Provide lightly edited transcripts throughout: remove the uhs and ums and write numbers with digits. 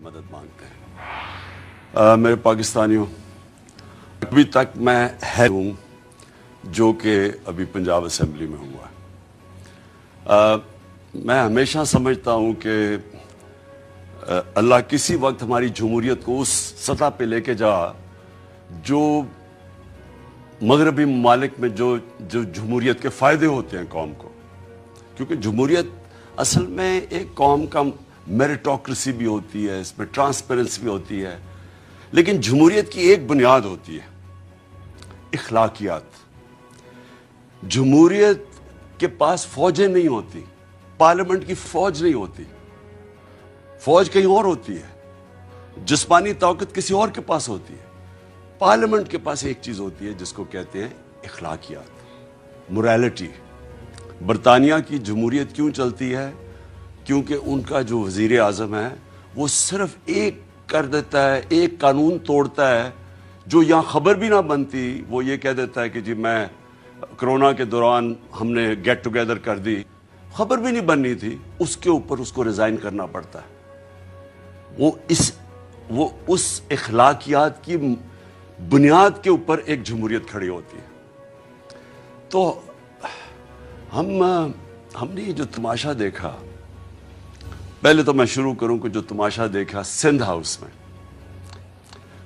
مدد مانگتے ہیں۔ میرے پاکستانیوں، ابھی تک میں ہوں جو کہ ابھی پنجاب اسمبلی میں ہوا ہے۔ میں ہمیشہ سمجھتا ہوں کہ اللہ کسی وقت ہماری جمہوریت کو اس سطح پہ لے کے جا جو مغربی ممالک میں جو جمہوریت کے فائدے ہوتے ہیں قوم کو، کیونکہ جمہوریت اصل میں ایک قوم کا میریٹوکریسی بھی ہوتی ہے، اس میں ٹرانسپیرنسی بھی ہوتی ہے، لیکن جمہوریت کی ایک بنیاد ہوتی ہے اخلاقیات۔ جمہوریت کے پاس فوجیں نہیں ہوتی، پارلیمنٹ کی فوج نہیں ہوتی، فوج کہیں اور ہوتی ہے، جسمانی طاقت کسی اور کے پاس ہوتی ہے۔ پارلیمنٹ کے پاس ایک چیز ہوتی ہے جس کو کہتے ہیں اخلاقیات، موریلٹی۔ برطانیہ کی جمہوریت کیوں چلتی ہے؟ کیونکہ ان کا جو وزیر اعظم ہے وہ صرف ایک کر دیتا ہے، ایک قانون توڑتا ہے جو یہاں خبر بھی نہ بنتی، وہ یہ کہہ دیتا ہے کہ جی میں کرونا کے دوران ہم نے گیٹ ٹوگیدر کر دی، خبر بھی نہیں بننی تھی، اس کے اوپر اس کو ریزائن کرنا پڑتا ہے۔ وہ اس اخلاقیات کی بنیاد کے اوپر ایک جمہوریت کھڑی ہوتی ہے۔ تو ہم نے یہ جو تماشا دیکھا، پہلے تو میں شروع کروں کہ جو تماشا دیکھا سندھ ہاؤس میں،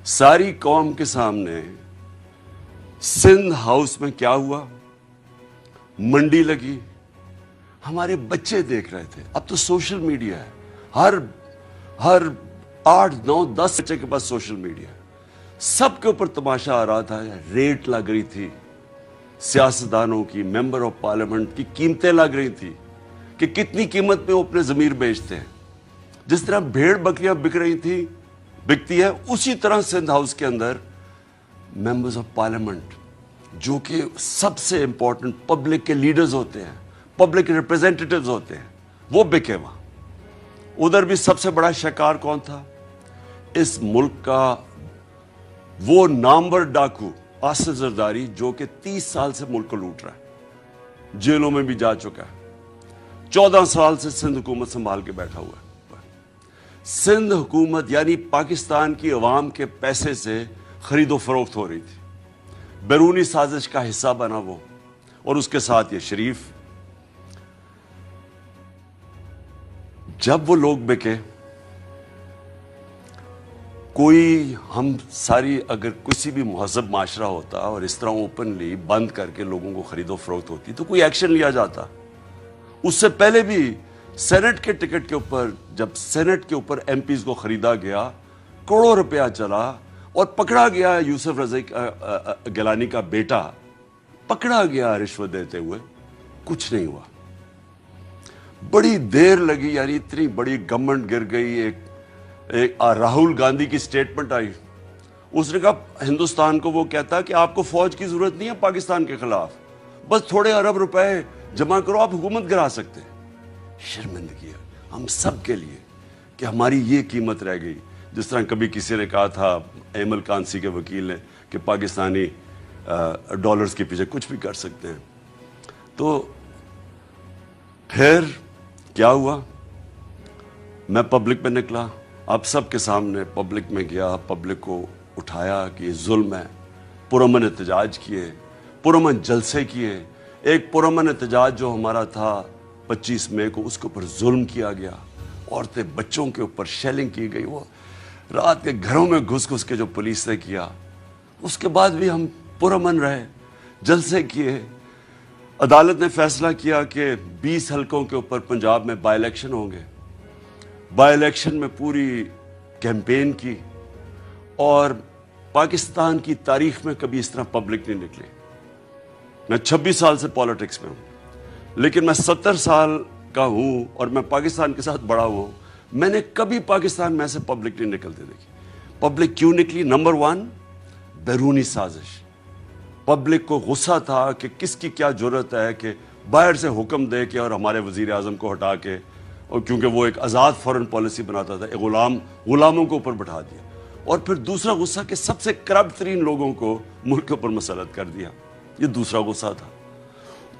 ساری قوم کے سامنے سندھ ہاؤس میں کیا ہوا، منڈی لگی، ہمارے بچے دیکھ رہے تھے۔ اب تو سوشل میڈیا ہے، ہر 8 9 10 بچے کے پاس سوشل میڈیا ہے، سب کے اوپر تماشا آ رہا تھا، ریٹ لگ رہی تھی سیاستدانوں کی، ممبر آف پارلیمنٹ کی قیمتیں لگ رہی تھی کہ کتنی قیمت میں وہ اپنے ضمیر بیچتے ہیں۔ جس طرح بھیڑ بکریاں بکتی ہے، اسی طرح سندھ ہاؤس کے اندر ممبرز آف پارلیمنٹ جو کہ سب سے امپورٹنٹ پبلک کے لیڈرز ہوتے ہیں، پبلک ریپریزنٹیٹیوز ہوتے ہیں، وہ بکے وہاں۔ ادھر بھی سب سے بڑا شکار کون تھا؟ اس ملک کا وہ نامور ڈاکو آصف زرداری، جو کہ 30 سال سے ملک کو لوٹ رہا ہے، جیلوں میں بھی جا چکا ہے، 14 سال سے سندھ حکومت سنبھال کے بیٹھا ہوا ہے۔ سندھ حکومت یعنی پاکستان کی عوام کے پیسے سے خرید و فروخت ہو رہی تھی، بیرونی سازش کا حصہ بنا وہ، اور اس کے ساتھ یہ شریف۔ جب وہ لوگ بکے، ہم ساری اگر کسی بھی مہذب معاشرہ ہوتا اور اس طرح اوپنلی بند کر کے لوگوں کو خرید و فروخت ہوتی تو کوئی ایکشن لیا جاتا۔ اس سے پہلے بھی سینٹ کے ٹکٹ کے اوپر، جب سینٹ کے اوپر ایم پیز کو خریدا گیا، کروڑوں روپیہ چلا اور پکڑا گیا یوسف رضا گیلانی کا بیٹا، پکڑا گیا رشوت دیتے ہوئے، کچھ نہیں ہوا۔ بڑی دیر لگی، یعنی اتنی بڑی گورنمنٹ گر گئی۔ ایک راہل گاندھی کی سٹیٹمنٹ آئی، اس نے کہا ہندوستان کو، وہ کہتا کہ آپ کو فوج کی ضرورت نہیں ہے پاکستان کے خلاف، بس تھوڑے ارب روپے جمع کرو، آپ حکومت گرا سکتے ہیں۔ شرمندگی ہے ہم سب کے لیے کہ ہماری یہ قیمت رہ گئی۔ جس طرح کبھی کسی نے کہا تھا، ایمل کانسی کے وکیل نے، کہ پاکستانی ڈالرز کے پیچھے کچھ بھی کر سکتے ہیں۔ تو پھر کیا ہوا؟ میں پبلک میں نکلا، آپ سب کے سامنے پبلک میں گیا، پبلک کو اٹھایا کہ یہ ظلم ہے، پرامن احتجاج کیے، پرامن جلسے کیے۔ ایک پرامن احتجاج جو ہمارا تھا 25 مئی کو، اس کے اوپر ظلم کیا گیا، عورتیں بچوں کے اوپر شیلنگ کی گئی، وہ رات کے گھروں میں گھس کے جو پولیس نے کیا۔ اس کے بعد بھی ہم پرامن رہے، جلسے کیے۔ عدالت نے فیصلہ کیا کہ 20 حلقوں کے اوپر پنجاب میں بائی الیکشن ہوں گے۔ بائی الیکشن میں پوری کیمپین کی، اور پاکستان کی تاریخ میں کبھی اس طرح پبلک نہیں نکلی۔ میں 26 سال سے پالیٹکس میں ہوں، لیکن میں 70 سال کا ہوں اور میں پاکستان کے ساتھ بڑا ہوں، میں نے کبھی پاکستان میں سے پبلک نہیں نکلتے دیکھی۔ پبلک کیوں نکلی؟ نمبر 1، بیرونی سازش۔ پبلک کو غصہ تھا کہ کس کی کیا جرت ہے کہ باہر سے حکم دے کے اور ہمارے وزیر اعظم کو ہٹا کے، اور کیونکہ وہ ایک آزاد فورن پالیسی بناتا تھا، غلاموں کو اوپر بٹھا دیا۔ اور پھر دوسرا غصہ کہ سب سے کرپٹ ترین لوگوں کو ملک کے اوپر مسلط کر دیا، یہ دوسرا غصہ تھا۔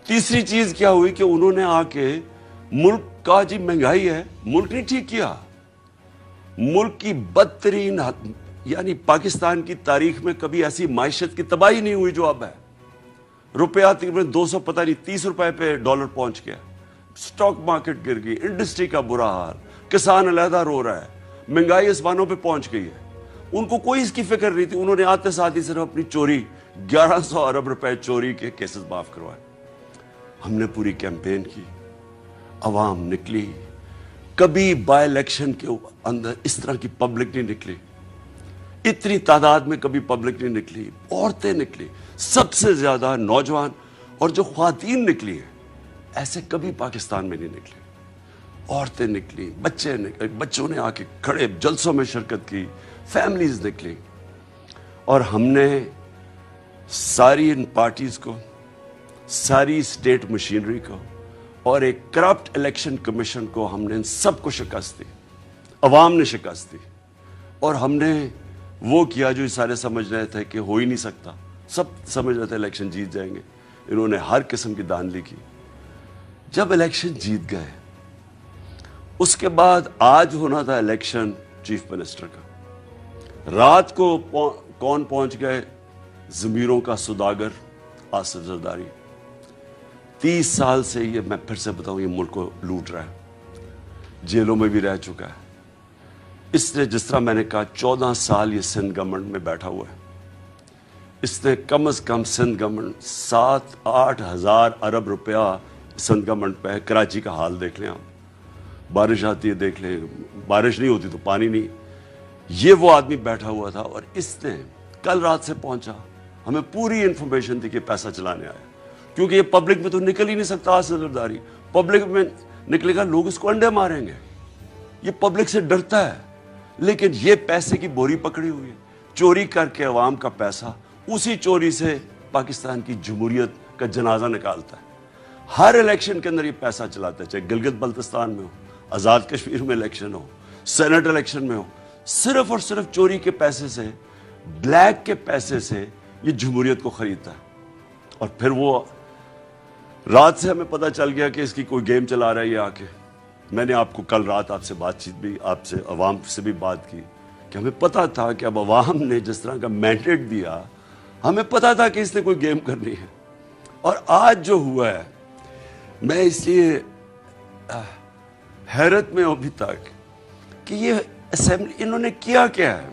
تیسری چیز کیا ہوئی کہ انہوں نے آ کے ملک کا، جی مہنگائی ہے، ملک نہیں ٹھیک کیا، ملک کی بدترین یعنی پاکستان کی تاریخ میں کبھی ایسی معیشت کی تباہی نہیں ہوئی جو اب ہے. روپیہ تقریباً 200 پتہ نہیں 30 روپے پہ ڈالر پہنچ گیا. سٹاک مارکیٹ گر گئی, انڈسٹری کا برا حال, کسان علیحدہ رو رہا ہے, مہنگائی آسمانوں پہ پہنچ گئی ہے. ان کو کوئی اس کی فکر نہیں تھی. انہوں نے آتے ساتھ ہی صرف اپنی چوری 1100 ارب روپے چوری کے کیسز معاف کروائے. ہم نے پوری کیمپین کی, عوام نکلی. کبھی بائی الیکشن کے اندر اس طرح کی پبلک نہیں نکلی, اتنی تعداد میں کبھی پبلک نہیں نکلی. عورتیں نکلی, سب سے زیادہ نوجوان, اور جو خواتین نکلی ہیں ایسے کبھی پاکستان میں نہیں نکلی. عورتیں نکلی, بچے نکلے, بچوں نے آ کے کھڑے جلسوں میں شرکت کی, فیملیز نکلی. اور ہم نے ساری ان پارٹیز کو, ساری اسٹیٹ مشینری کو اور ایک کرپٹ الیکشن کمیشن کو, ہم نے ان سب کو شکست دی. عوام نے شکست دی. اور ہم نے وہ کیا جو سارے سمجھ رہے تھے کہ ہو ہی نہیں سکتا. سب سمجھ رہے تھے الیکشن جیت جائیں گے. انہوں نے ہر قسم کی دھاندلی کی. جب الیکشن جیت گئے, اس کے بعد آج ہونا تھا الیکشن چیف منسٹر کا. رات کو کون پہنچ گئے؟ ضمیروں کا سوداگر آصف زرداری. 30 سال سے یہ, میں پھر سے بتاؤں, یہ ملک کو لوٹ رہا ہے. جیلوں میں بھی رہ چکا ہے. اس نے, جس طرح میں نے کہا, 14 سال یہ سندھ گورنمنٹ میں بیٹھا ہوا ہے. اس نے کم از کم سندھ گورنمنٹ 7-8 ہزار ارب روپیہ سندھ گورنمنٹ پہ ہے. کراچی کا حال دیکھ لیں آپ, بارش آتی ہے دیکھ لیں, بارش نہیں ہوتی تو پانی نہیں. یہ وہ آدمی بیٹھا ہوا تھا. اور اس نے کل رات سے پہنچا, ہمیں پوری انفارمیشن تھی کہ پیسہ چلانے آیا, کیونکہ یہ پبلک میں تو نکل ہی نہیں سکتا. آصف زرداری پبلک میں نکلے گا, لوگ اس کو انڈے ماریں گے. یہ پبلک سے ڈرتا ہے. لیکن یہ پیسے کی بوری پکڑی ہوئی ہے, چوری کر کے عوام کا پیسہ, اسی چوری سے پاکستان کی جمہوریت کا جنازہ نکالتا ہے. ہر الیکشن کے اندر یہ پیسہ چلاتا ہے, چاہے گلگت بلتستان میں ہو, آزاد کشمیر میں الیکشن ہو, سینٹ الیکشن میں ہو. صرف اور صرف چوری کے پیسے سے, بلیک کے پیسے سے یہ جمہوریت کو خریدتا ہے. اور پھر وہ رات سے ہمیں پتہ چل گیا کہ اس کی کوئی گیم چلا رہا ہے یہ آ کے. میں نے آپ کو کل رات آپ سے بات چیت بھی, آپ سے عوام سے بھی بات کی کہ ہمیں پتہ تھا کہ اب عوام نے جس طرح کا مینڈیٹ دیا, ہمیں پتہ تھا کہ اس نے کوئی گیم کرنی ہے. اور آج جو ہوا ہے, میں اس لیے حیرت میں ہوں ابھی تک کہ یہ اسمبلی انہوں نے کیا کیا ہے.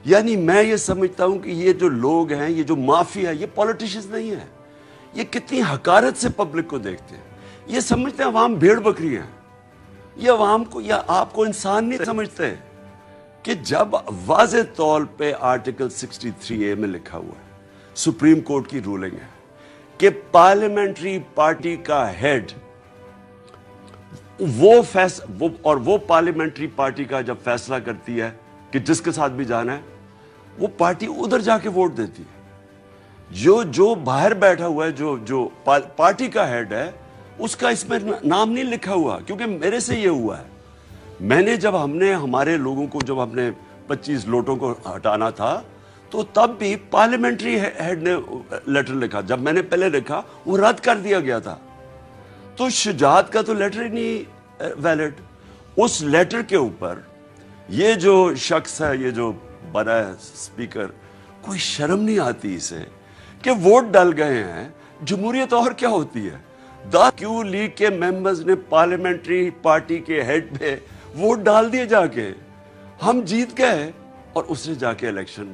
یعنی میں یہ سمجھتا ہوں کہ یہ جو لوگ ہیں, یہ جو مافیا ہے, یہ پولیٹیشنز نہیں ہیں. یہ کتنی حقارت سے پبلک کو دیکھتے ہیں. یہ سمجھتے ہیں عوام بھیڑ بکری ہیں. یہ عوام کو یا آپ کو انسان نہیں سمجھتے کہ جب واضح طور پہ آرٹیکل 63A میں لکھا ہوا ہے, سپریم کورٹ کی رولنگ ہے کہ پارلیمنٹری پارٹی کا ہیڈ وہ پارلیمنٹری پارٹی کا جب فیصلہ کرتی ہے کہ جس کے ساتھ بھی جانا ہے, وہ پارٹی ادھر جا کے ووٹ دیتی ہے. جو باہر بیٹھا ہوا ہے, جو پارٹی کا ہیڈ ہے, اس کا اس میں نام نہیں لکھا ہوا. کیونکہ میرے سے یہ ہوا ہے, میں نے جب ہم نے ہمارے لوگوں کو جب ہم نے 25 لوٹوں کو ہٹانا تھا, تو تب بھی پارلیمنٹری ہیڈ نے لیٹر لکھا. جب میں نے پہلے لکھا, وہ رد کر دیا گیا تھا. تو شجاعت کا تو لیٹر ہی نہیں ویلڈ. اس لیٹر کے اوپر یہ جو شخص ہے, یہ جو بنا ہے اسپیکر, کوئی شرم نہیں آتی اسے کہ ووٹ ڈال گئے ہیں. جمہوریت اور کیا ہوتی ہے؟ کیوں لیگ کے ممبرز نے پارلیمنٹری پارٹی کے ہیڈ پہ ووٹ ڈال دیے جا کے, ہم جیت گئے, اور اس نے جا کے الیکشن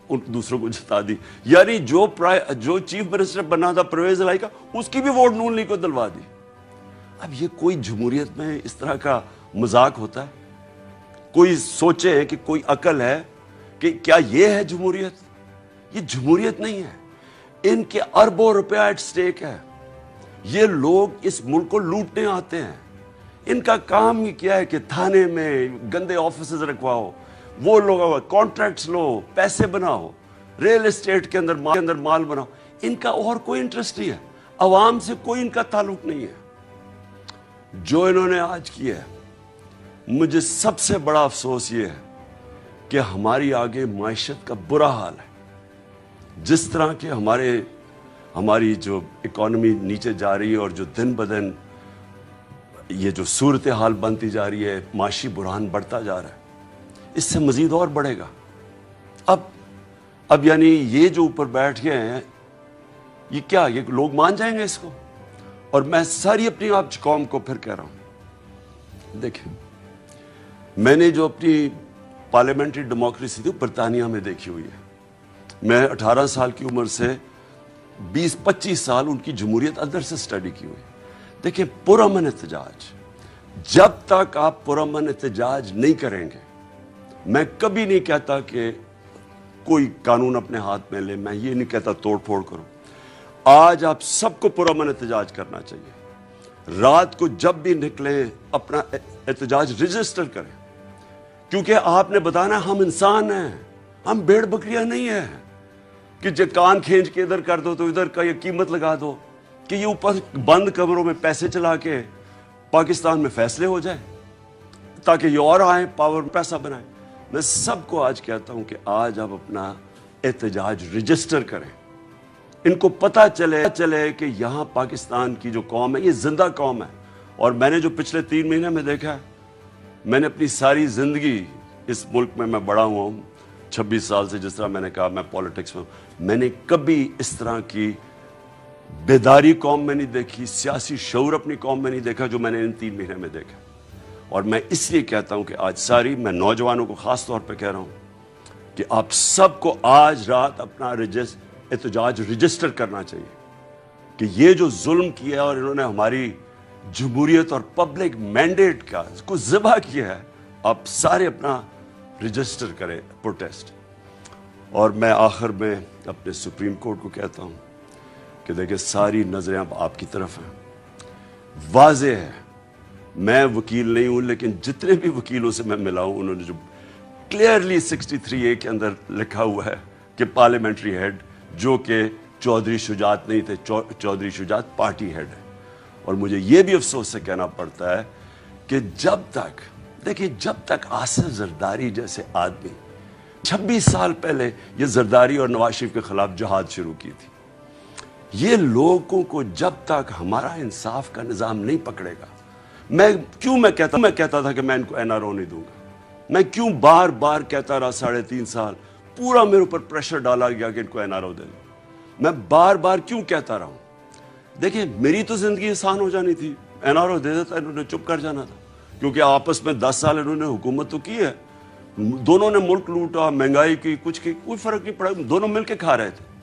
ان دوسروں کو جتا دی. یعنی جو چیف منسٹر بنا تھا پرویز الہی کا, اس کی بھی ووٹ نون لیگ کو دلوا دی. اب یہ کوئی جمہوریت میں اس طرح کا مذاق ہوتا ہے؟ کوئی سوچے کہ کوئی عقل ہے کہ کیا یہ ہے جمہوریت؟ یہ جمہوریت نہیں ہے. ان کے اربوں روپیہ ایٹ سٹیک ہے. یہ لوگ اس ملک کو لوٹنے آتے ہیں. ان کا کام ہی کیا ہے کہ تھانے میں گندے آفیسز رکھواؤ, وہ لوگ کانٹریکٹس لو, پیسے بناؤ, ریل اسٹیٹ کے اندر مال بناؤ. ان کا اور کوئی انٹرسٹ نہیں ہے. عوام سے کوئی ان کا تعلق نہیں ہے. جو انہوں نے آج کیا ہے, مجھے سب سے بڑا افسوس یہ ہے کہ ہماری آگے معیشت کا برا حال ہے. جس طرح کہ ہماری جو اکانومی نیچے جا رہی ہے, اور جو دن بدن یہ جو صورتحال بنتی جا رہی ہے، معاشی بحران بڑھتا جا رہا ہے، اس سے مزید اور بڑھے گا۔ اب یعنی یہ جو اوپر بیٹھ گئے ہیں، یہ کیا، یہ لوگ مان جائیں گے اس کو؟ اور میں ساری اپنی آپ قوم کو پھر کہہ رہا ہوں، دیکھیں، میں نے جو اپنی پارلیمنٹری ڈیموکریسی تھی برطانیہ میں دیکھی ہوئی ہے۔ میں 18 سال کی عمر سے 20-25 سال ان کی جمہوریت اندر سے سٹڈی کی ہوئی۔ دیکھیں، پرامن احتجاج، جب تک آپ پرامن احتجاج نہیں کریں گے، میں کبھی نہیں کہتا کہ کوئی قانون اپنے ہاتھ میں لے، میں یہ نہیں کہتا توڑ پھوڑ کرو۔ آج آپ سب کو پرامن احتجاج کرنا چاہیے۔ رات کو جب بھی نکلیں اپنا احتجاج رجسٹر کریں، کیونکہ آپ نے بتانا ہم انسان ہیں، ہم بھیڑ بکریاں نہیں ہیں کہ جو کان کھینچ کے ادھر کر دو تو ادھر کا یہ قیمت لگا دو کہ یہ اوپر بند کمروں میں پیسے چلا کے پاکستان میں فیصلے ہو جائے تاکہ یہ اور آئیں پاور پیسہ بنائیں۔ میں سب کو آج کہتا ہوں کہ آج آپ اپنا احتجاج رجسٹر کریں، ان کو پتہ چلے کہ یہاں پاکستان کی جو قوم ہے یہ زندہ قوم ہے۔ اور میں نے جو پچھلے 3 مہینے میں دیکھا ہے، میں نے اپنی ساری زندگی اس ملک میں بڑا ہوا ہوں 26 سال سے، جس طرح میں نے کہا میں پالیٹکس میں ہوں، میں نے کبھی اس طرح کی بیداری قوم میں نہیں دیکھی، سیاسی شعور اپنی قوم میں نہیں دیکھا جو میں نے ان 3 مہینے میں دیکھا۔ اور میں اس لیے کہتا ہوں کہ آج میں نوجوانوں کو خاص طور پہ کہہ رہا ہوں کہ آپ سب کو آج رات اپنا احتجاج رجسٹر کرنا چاہیے کہ یہ جو ظلم کیا اور انہوں نے ہماری جمہوریت اور پبلک مینڈیٹ کا کو ذبح کیا ہے، آپ سارے اپنا رجسٹر کریں پروٹیسٹ۔ اور میں آخر میں اپنے سپریم کورٹ کو کہتا ہوں کہ دیکھیں، ساری نظریں اب آپ کی طرف ہیں۔ واضح ہے، میں وکیل نہیں ہوں، لیکن جتنے بھی وکیلوں سے میں ملا ہوں، انہوں نے جو کلیئرلی 63A کے اندر لکھا ہوا ہے کہ پارلیمنٹری ہیڈ، جو کہ چودھری شجاعت نہیں تھے، چودھری شجاعت پارٹی ہیڈ ہے۔ اور مجھے یہ بھی افسوس سے کہنا پڑتا ہے کہ جب تک آصف زرداری جیسے آدمی 26 سال پہلے یہ زرداری اور نواز شریف کے خلاف جہاد شروع کی تھی، یہ لوگوں کو جب تک ہمارا انصاف کا نظام نہیں پکڑے گا، میں کہتا تھا کہ میں ان کو NRO نہیں دوں گا، میں کیوں بار بار کہتا رہا 3.5 سال، پورا میرے اوپر پریشر ڈالا گیا کہ ان کو NRO دے دوں، میں بار بار کیوں کہتا رہا ہوں؟ دیکھیں، میری تو زندگی آسان ہو جانی تھی، NRO دے دیتا، انہوں نے چپ کر جانا تھا، کیونکہ آپس میں 10 سال انہوں نے حکومت تو کی ہے، دونوں نے ملک لوٹا، مہنگائی کی، کچھ کی، کوئی فرق نہیں پڑا، دونوں مل کے کھا رہے تھے۔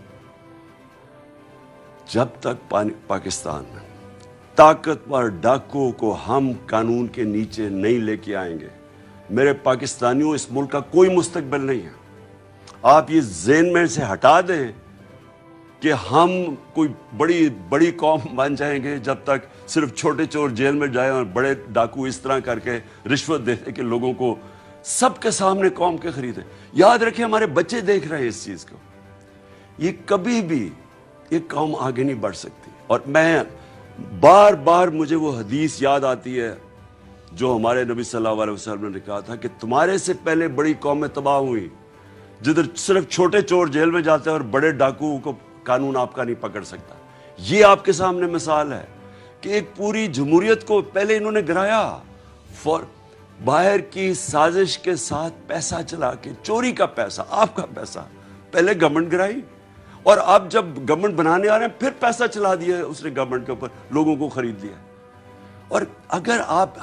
جب تک پاکستان میں طاقتور ڈاکو کو ہم قانون کے نیچے نہیں لے کے آئیں گے، میرے پاکستانیوں، اس ملک کا کوئی مستقبل نہیں ہے۔ آپ یہ ذہن میں سے ہٹا دیں کہ ہم کوئی بڑی قوم بن جائیں گے جب تک صرف چھوٹے چور جیل میں جائیں اور بڑے ڈاکو اس طرح کر کے رشوت دیتے کہ لوگوں کو سب کے سامنے قوم کے خریدیں۔ یاد رکھیں، ہمارے بچے دیکھ رہے ہیں اس چیز کو، یہ کبھی بھی یہ قوم آگے نہیں بڑھ سکتی۔ اور میں بار بار مجھے وہ حدیث یاد آتی ہے جو ہمارے نبی صلی اللہ علیہ وسلم نے کہا تھا کہ تمہارے سے پہلے بڑی قومیں تباہ ہوئی، جدھر صرف چھوٹے چور جیل میں جاتے ہیں اور بڑے ڈاکو کو قانون آپ کا نہیں پکڑ سکتا۔ یہ آپ کے سامنے مثال ہے کہ ایک پوری جمہوریت کو پہلے انہوں نے گرایا، باہر کی سازش کے ساتھ پیسہ چلا کے، چوری کا پیسہ، آپ کا پیسہ، پہلے گورنمنٹ گرائی، اور اب جب گورنمنٹ بنانے آ رہے ہیں پھر پیسہ چلا دیا ہے اس نے گورنمنٹ کے اوپر، لوگوں کو خرید لیا۔ اور اگر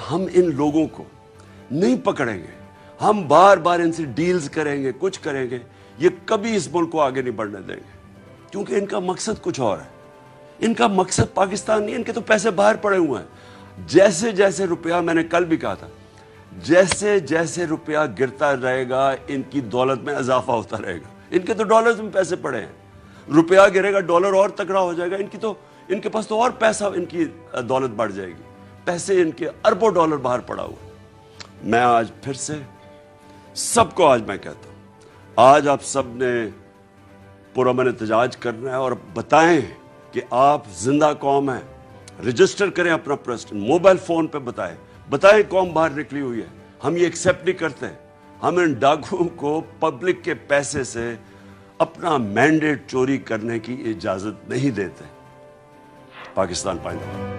ہم ان لوگوں کو نہیں پکڑیں گے، ہم بار بار ان سے ڈیلز کریں گے، کچھ کریں گے، یہ کبھی اس ملک کو آگے نہیں بڑھنے دیں گے، کیونکہ ان کا مقصد کچھ اور ہے۔ ان کا مقصد پاکستان نہیں، ان کے تو پیسے باہر پڑے ہوئے ہیں۔ جیسے جیسے روپیہ، میں نے کل بھی کہا تھا، جیسے جیسے روپیہ گرتا رہے گا، ان کی دولت میں اضافہ ہوتا رہے گا۔ ان کے تو ڈالرز میں پیسے پڑے ہیں، روپیہ گرے گا، ڈالر اور تکڑا ہو جائے گا، ان کے پاس تو اور پیسہ، ان کی دولت بڑھ جائے گی، پیسے ان کے اربوں ڈالر باہر پڑا ہوا۔ میں آج پھر سے سب کو میں کہتا ہوں، آج آپ سب نے پرامن احتجاج کرنا ہے اور بتائیں کہ آپ زندہ قوم ہیں۔ رجسٹر کریں اپنا پریسٹن، موبائل فون پہ بتائیں قوم باہر نکلی ہوئی ہے، ہم یہ ایکسیپٹ نہیں کرتے، ہم ان ڈاکوؤں کو پبلک کے پیسے سے اپنا مینڈیٹ چوری کرنے کی اجازت نہیں دیتے۔ پاکستان پائندہ۔